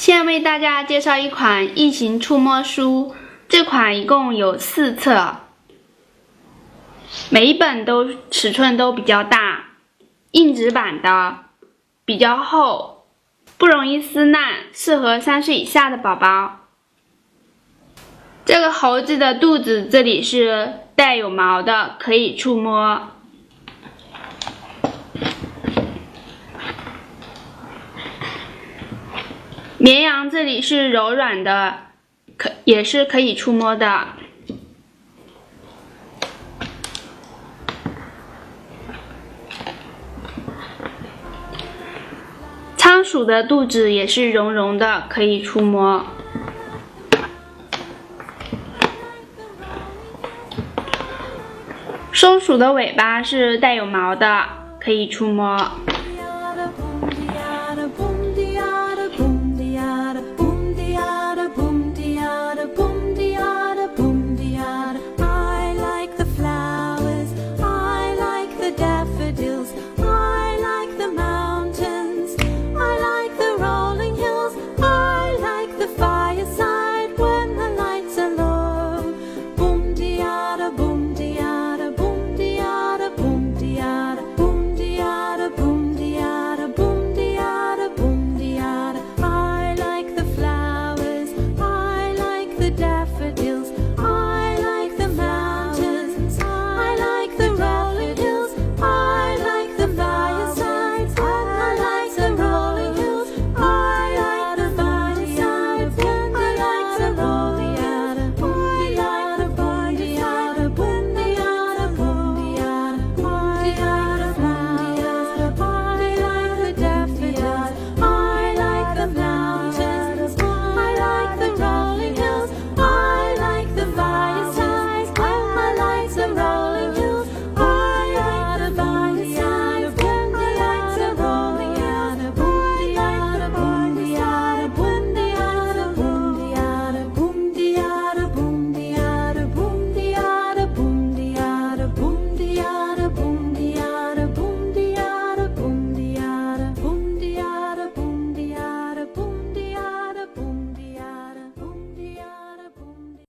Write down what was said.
现在为大家介绍一款异形触摸书，这款一共有4册，每一本尺寸都比较大，硬纸板的，比较厚，不容易撕烂，适合3岁以下的宝宝。这个猴子的肚子这里是带有毛的，可以触摸。绵羊这里是柔软的，也是可以触摸的。仓鼠的肚子也是绒绒的，可以触摸。松鼠的尾巴是带有毛的，可以触摸。